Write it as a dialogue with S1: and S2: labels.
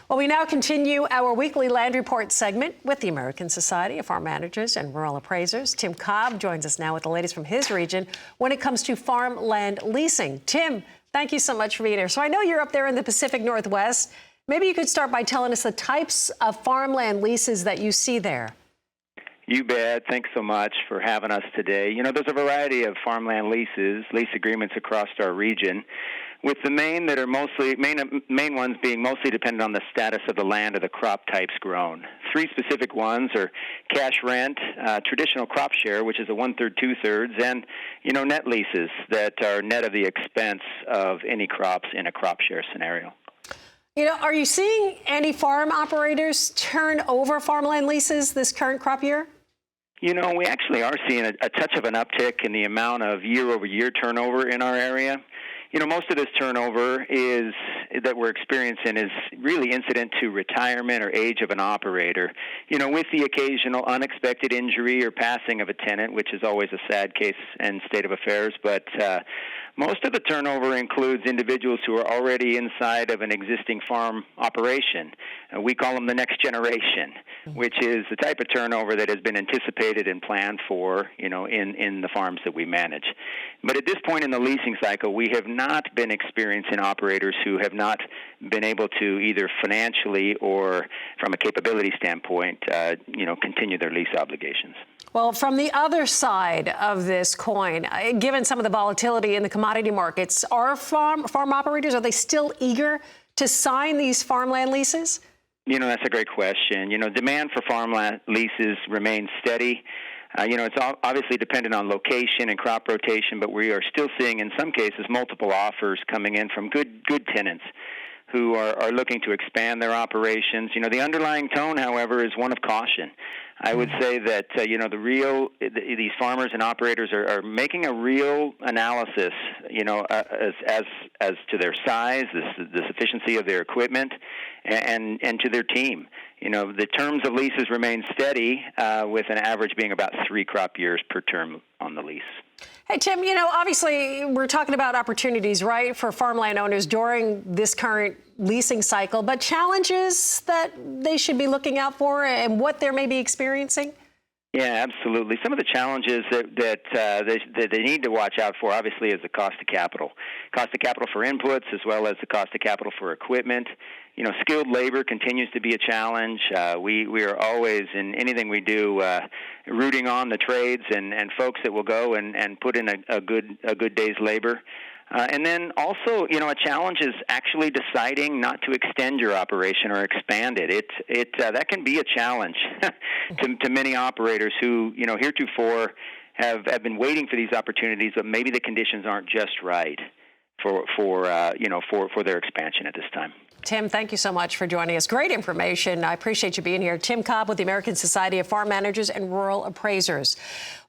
S1: Well, we now continue our weekly land report segment with the American Society of Farm Managers and Rural Appraisers. Tim Cobb joins us now with the latest from his region when it comes to farmland leasing. Tim, thank you so much for being here. So I know you're up there in the Pacific Northwest. Maybe you could start by telling us the types of farmland leases that you see there.
S2: You bet. Thanks so much for having us today. You know, there's a variety of farmland leases, lease agreements across our region, with the main ones being mostly dependent on the status of the land or the crop types grown. Three specific ones are cash rent, traditional crop share, which is a 1/3, 2/3, and, net leases that are net of the expense of any crops in a crop share scenario.
S1: Are you seeing any farm operators turn over farmland leases this current crop year?
S2: We actually are seeing a touch of an uptick in the amount of year-over-year turnover in our area. Most of this turnover that we're experiencing is really incident to retirement or age of an operator, with the occasional unexpected injury or passing of a tenant, which is always a sad case and state of affairs. But most of the turnover includes individuals who are already inside of an existing farm operation. We call them the next generation, which is the type of turnover that has been anticipated and planned for, in the farms that we manage. But at this point in the leasing cycle, we have not been experiencing operators who have not been able to either financially or from a capability standpoint, continue their lease obligations.
S1: Well, from the other side of this coin, given some of the volatility in the commodity markets, are farm operators, are they still eager to sign these farmland leases?
S2: That's a great question. Demand for farmland leases remains steady. It's obviously dependent on location and crop rotation, but we are still seeing, in some cases, multiple offers coming in from good tenants who are looking to expand their operations. The underlying tone, however, is one of caution. I would say that, these farmers and operators are making a real analysis, as to their size, the sufficiency of their equipment, and to their team. The terms of leases remain steady, with an average being about 3 crop years per term on the lease.
S1: Hey, Tim, obviously we're talking about opportunities, right, for farmland owners during this current leasing cycle, but challenges that they should be looking out for and what they may be experiencing?
S2: Yeah, absolutely. Some of the challenges that they need to watch out for, obviously, is the cost of capital. Cost of capital for inputs as well as the cost of capital for equipment. Skilled labor continues to be a challenge. We are always, in anything we do, rooting on the trades and folks that will go and put in a good day's labor. And then also, a challenge is actually deciding not to extend your operation or expand it. That can be a challenge to many operators who, heretofore have been waiting for these opportunities, but maybe the conditions aren't just right for their expansion at this time.
S1: Tim, thank you so much for joining us. Great information. I appreciate you being here. Tim Cobb with the American Society of Farm Managers and Rural Appraisers.